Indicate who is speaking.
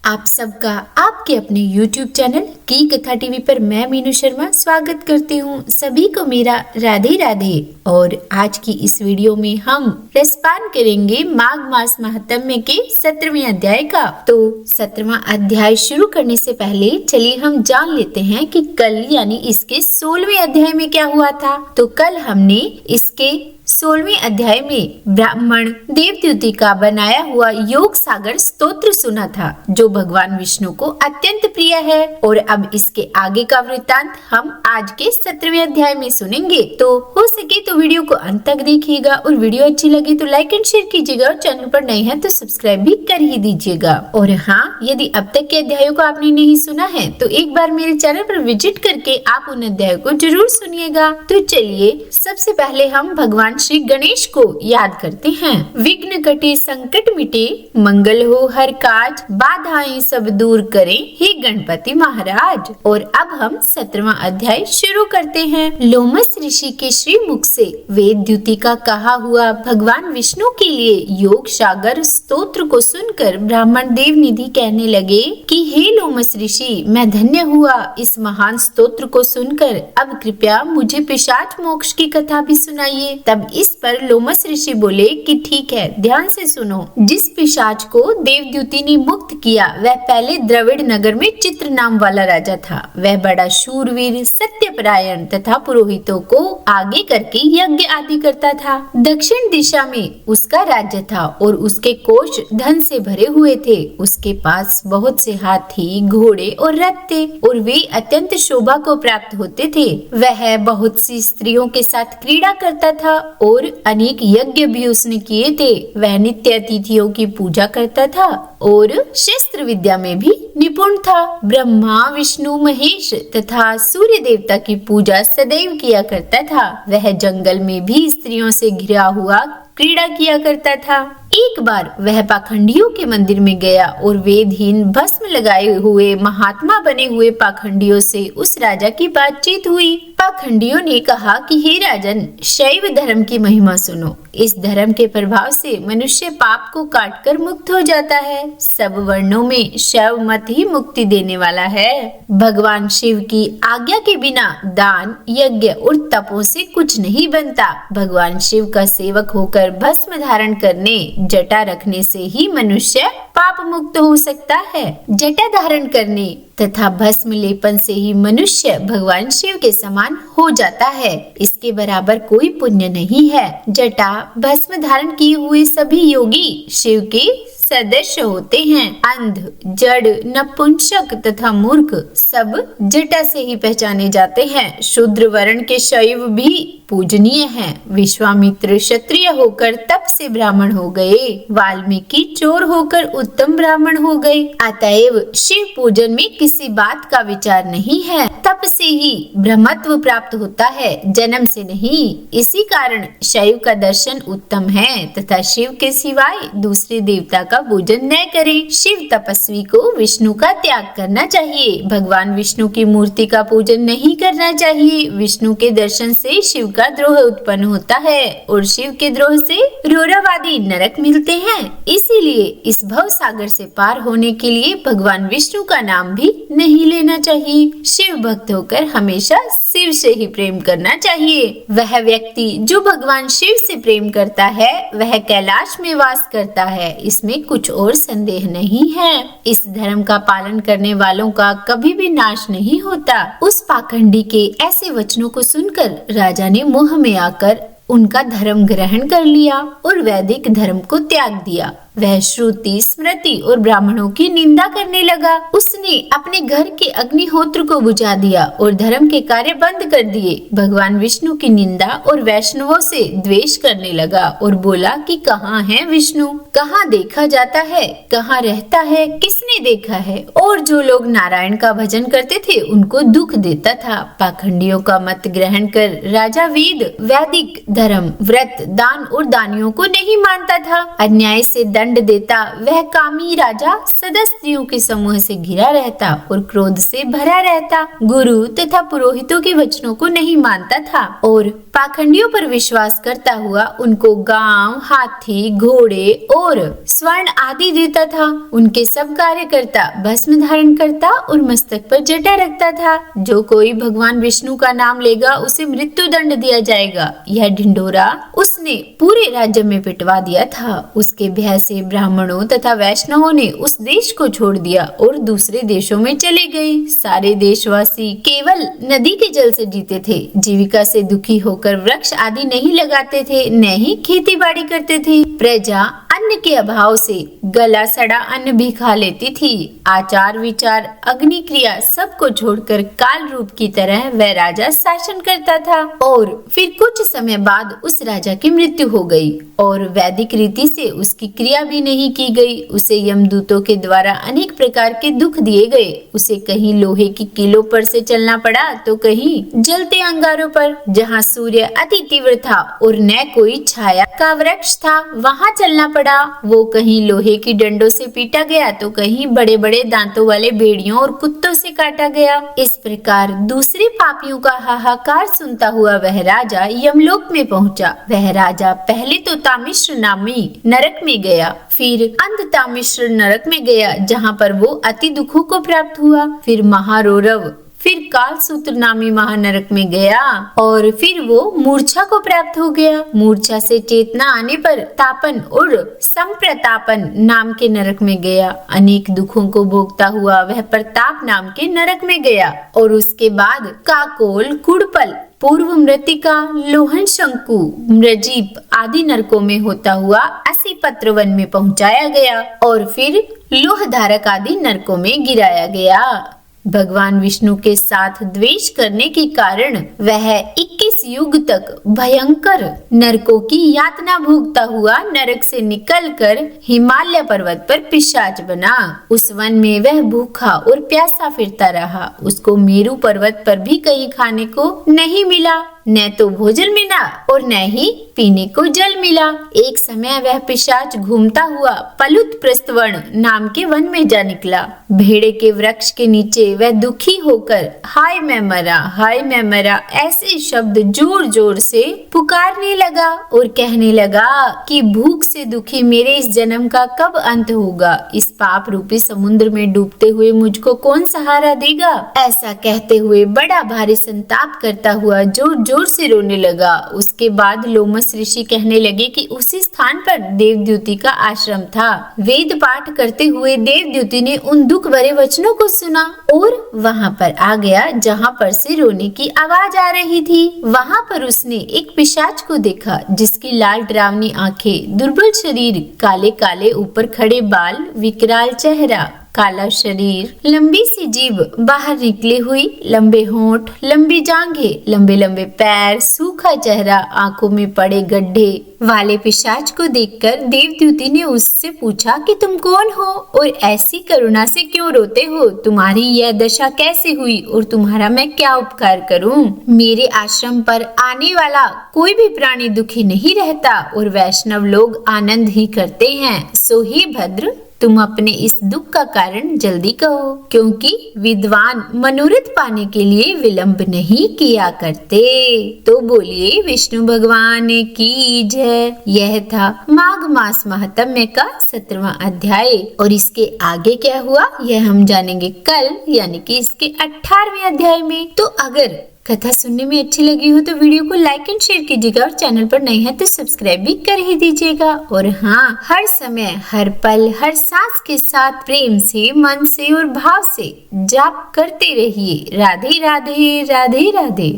Speaker 1: आप सबका आपके अपने YouTube चैनल की कथा टीवी पर मैं मीनू शर्मा स्वागत करती हूँ। सभी को मेरा राधे राधे। और आज की इस वीडियो में हम रसपान करेंगे माघ मास महात्म्य के 17वें अध्याय का। तो 17वां अध्याय शुरू करने से पहले चलिए हम जान लेते हैं कि कल यानी इसके 16वें अध्याय में क्या हुआ था। तो कल हमने इसके 16वें अध्याय में ब्राह्मण देवद्युति का बनाया हुआ योग सागर स्तोत्र सुना था, जो भगवान विष्णु को अत्यंत प्रिय है। और अब इसके आगे का वृत्तांत हम आज के 17वें अध्याय में सुनेंगे। तो हो सके तो वीडियो को अंत तक देखिएगा, और वीडियो अच्छी लगी तो लाइक एंड शेयर कीजिएगा, और चैनल पर नए हैं तो सब्सक्राइब भी कर ही दीजिएगा। और हाँ, यदि अब तक के अध्यायों को आपने नहीं सुना है तो एक बार मेरे चैनल पर विजिट करके आप उन अध्यायों को जरूर सुनिएगा। तो चलिए सबसे पहले हम भगवान श्री गणेश को याद करते हैं। विघ्न कटे संकट मिटे, मंगल हो हर काज, बाधाएं सब दूर करें हे गणपति महाराज। और अब हम 17वां अध्याय शुरू करते हैं। लोमस ऋषि के श्री मुख से वेदद्युति का कहा हुआ भगवान विष्णु के लिए योग सागर स्तोत्र को सुनकर ब्राह्मण देवनिधि कहने लगे कि हे लोमस ऋषि, मैं धन्य हुआ इस महान स्तोत्र को सुनकर। अब कृपया मुझे पिशाच मोक्ष की कथा भी सुनाइए। तब इस पर लोमस ऋषि बोले कि ठीक है, ध्यान से सुनो। जिस पिशाच को देवद्युति ने मुक्त किया वह पहले द्रविड़ नगर में चित्र नाम वाला राजा था। वह बड़ा शूरवीर, सत्यपरायण तथा पुरोहितों को आगे करके यज्ञ आदि करता था। दक्षिण दिशा में उसका राज्य था और उसके कोष धन से भरे हुए थे। उसके पास बहुत से हाथी, घोड़े और रथ थे, और वे अत्यंत शोभा को प्राप्त होते थे। वह बहुत सी स्त्रियों के साथ क्रीड़ा करता था और अनेक यज्ञ भी उसने किए थे। वह नित्य अतिथियों की पूजा करता था और शस्त्र विद्या में भी निपुण था। ब्रह्मा, विष्णु, महेश तथा सूर्य देवता की पूजा सदैव किया करता था। वह जंगल में भी स्त्रियों से घिरा हुआ क्रीड़ा किया करता था। एक बार वह पाखंडियों के मंदिर में गया और वेदहीन भस्म लगाए हुए महात्मा बने हुए पाखंडियों से उस राजा की बातचीत हुई। पाखंडियों ने कहा कि हे राजन, शैव धर्म की महिमा सुनो। इस धर्म के प्रभाव से मनुष्य पाप को काटकर मुक्त हो जाता है। सब वर्णों में शैव मत ही मुक्ति देने वाला है। भगवान शिव की आज्ञा के बिना दान, यज्ञ और तपों से कुछ नहीं बनता। भगवान शिव का सेवक होकर भस्म धारण करने, जटा रखने से ही मनुष्य पाप मुक्त हो सकता है। जटा धारण करने तथा भस्म लेपन से ही मनुष्य भगवान शिव के समान हो जाता है। इसके बराबर कोई पुण्य नहीं है। जटा भस्म धारण किए हुए सभी योगी शिव के सदस्य होते हैं। अंध, जड़, नपुंसक तथा मूर्ख सब जटा से ही पहचाने जाते हैं। शूद्र वर्ण के शैव भी पूजनीय हैं। विश्वामित्र क्षत्रिय होकर तप से ब्राह्मण हो गए। वाल्मीकि चोर होकर उत्तम ब्राह्मण हो गए। अतएव शिव पूजन में किसी बात का विचार नहीं है। तप से ही ब्रह्मत्व प्राप्त होता है, जन्म से नहीं। इसी कारण शैव का दर्शन उत्तम है तथा शिव के सिवाय दूसरे देवता का पूजन न करें। शिव तपस्वी को विष्णु का त्याग करना चाहिए। भगवान विष्णु की मूर्ति का पूजन नहीं करना चाहिए। विष्णु के दर्शन से शिव का द्रोह उत्पन्न होता है और शिव के द्रोह से रौरवादी नरक मिलते हैं। इसीलिए इस भव सागर से पार होने के लिए भगवान विष्णु का नाम भी नहीं लेना चाहिए। शिव भक्त होकर हमेशा शिव से ही प्रेम करना चाहिए। वह व्यक्ति जो भगवान शिव से प्रेम करता है वह कैलाश में वास करता है, इसमें कुछ और संदेह नहीं है। इस धर्म का पालन करने वालों का कभी भी नाश नहीं होता। उस पाखंडी के ऐसे वचनों को सुनकर राजा ने मोह में आकर उनका धर्म ग्रहण कर लिया और वैदिक धर्म को त्याग दिया। वह श्रुति, स्मृति और ब्राह्मणों की निंदा करने लगा। उसने अपने घर के अग्निहोत्र को बुझा दिया और धर्म के कार्य बंद कर दिए। भगवान विष्णु की निंदा और वैष्णवों से द्वेष करने लगा और बोला कि कहाँ है विष्णु, कहाँ देखा जाता है, कहाँ रहता है, किसने देखा है। और जो लोग नारायण का भजन करते थे उनको दुख देता था। पाखंडियों का मत ग्रहण कर राजा वेद, वैदिक धर्म, व्रत, दान और दानियों को नहीं मानता था। अन्याय से दंड देता। वह कामी राजा सदा स्त्रियों के समूह से घिरा रहता और क्रोध से भरा रहता। गुरु तथा पुरोहितों के वचनों को नहीं मानता था और पाखंडियों पर विश्वास करता हुआ उनको गांव, हाथी, घोड़े और स्वर्ण आदि देता था। उनके सब कार्यकर्ता भस्म धारण करता और मस्तक पर जटा रखता था। जो कोई भगवान विष्णु का नाम लेगा उसे मृत्यु दंड दिया जाएगा। यह ढिंढोरा उसने पूरे राज्य में पिटवा दिया था। उसके भय से ब्राह्मणों तथा वैष्णवों ने उस देश को छोड़ दिया और दूसरे देशों में चले गए। सारे देशवासी केवल नदी के जल से जीते थे। जीविका से दुखी होकर वृक्ष आदि नहीं लगाते थे, न ही खेती बाड़ी करते थे। प्रजा अन्न के अभाव से गला सड़ा अन्न भी खा लेती थी। आचार विचार अग्नि क्रिया सबको छोड़कर काल रूप की तरह वह राजा शासन करता था। और फिर कुछ समय बाद उस राजा की मृत्यु हो गई और वैदिक रीति से उसकी क्रिया भी नहीं की गई। उसे यमदूतों के द्वारा अनेक प्रकार के दुख दिए गए। उसे कहीं लोहे की कीलों पर से चलना पड़ा तो कहीं जलते अंगारों पर। जहाँ सूर्य अति तीव्र था और न कोई छाया का वृक्ष था वहाँ चलना पड़ा। वो कहीं लोहे की डंडों से पीटा गया तो कहीं बड़े बड़े दांतों वाले भेड़ियों और कुत्तों से काटा गया। इस प्रकार दूसरे पापियों का हाहाकार सुनता हुआ वह राजा यमलोक में पहुंचा। वह राजा पहले तो तामिश्र नामी नरक में गया, फिर अंधतामिश्र नरक में गया जहाँ पर वो अति दुखों को प्राप्त हुआ। फिर महारौरव, फिर कालसूत्र नामी महानरक में गया और फिर वो मूर्छा को प्राप्त हो गया। मूर्छा से चेतना आने पर तापन और संप्रतापन नाम के नरक में गया। अनेक दुखों को भोगता हुआ वह प्रताप नाम के नरक में गया और उसके बाद काकोल, कुड़पल, पूर्व मृतिका, लोहन शंकु, मृजीप आदि नरकों में होता हुआ 80 पत्र वन में पहुंचाया गया और फिर लोहधारक आदि नरकों में गिराया गया। भगवान विष्णु के साथ द्वेष करने के कारण वह 21 युग तक भयंकर नरकों की यातना भोगता हुआ नरक से निकलकर हिमालय पर्वत पर पिशाच बना। उस वन में वह भूखा और प्यासा फिरता रहा। उसको मेरु पर्वत पर भी कहीं खाने को नहीं मिला, न तो भोजन मिला और न ही पीने को जल मिला। एक समय वह पिशाच घूमता हुआ पलुत प्रस्थवर्ण नाम के वन में जा निकला। भेड़े के वृक्ष के नीचे वह दुखी होकर हाय मैं मरा ऐसे शब्द जोर जोर से पुकारने लगा और कहने लगा कि भूख से दुखी मेरे इस जन्म का कब अंत होगा। इस पाप रूपी समुद्र में डूबते हुए मुझको कौन सहारा देगा। ऐसा कहते हुए बड़ा भारी संताप करता हुआ जोर जोर से रोने लगा। उसके बाद लोमस ऋषि कहने लगे कि उसी स्थान पर देवद्युति का आश्रम था। वेद पाठ करते हुए देवद्युति ने उन दुख भरे वचनों को सुना और वहां पर आ गया जहां पर से रोने की आवाज आ रही थी। वहां पर उसने एक पिशाच को देखा जिसकी लाल डरावनी आंखें, दुर्बल शरीर, काले काले ऊपर खड़े बाल, विकराल चेहरा, काला शरीर, लंबी सी जीभ बाहर निकली हुई, लंबे होंठ, लंबी जांघें, लंबे लंबे पैर, सूखा चेहरा, आंखों में पड़े गड्ढे वाले पिशाच को देखकर देवद्युति ने उससे पूछा कि तुम कौन हो और ऐसी करुणा से क्यों रोते हो। तुम्हारी यह दशा कैसे हुई और तुम्हारा मैं क्या उपकार करूं। मेरे आश्रम पर आने वाला कोई भी प्राणी दुखी नहीं रहता और वैष्णव लोग आनंद ही करते हैं। सो हे भद्र, तुम अपने इस दुख का कारण जल्दी कहो, क्योंकि विद्वान मनोरथ पाने के लिए विलंब नहीं किया करते। तो बोलिए विष्णु भगवान की जय। यह था माघ मास महात्म्य का 17वां अध्याय और इसके आगे क्या हुआ यह हम जानेंगे कल, यानी कि इसके 18वें अध्याय में। तो अगर कथा सुनने में अच्छी लगी हो तो वीडियो को लाइक एंड शेयर कीजिएगा और चैनल पर नए हैं तो सब्सक्राइब भी कर ही दीजिएगा। और हाँ, हर समय, हर पल, हर सांस के साथ प्रेम से, मन से और भाव से जाप करते रहिए। राधे राधे, राधे राधे।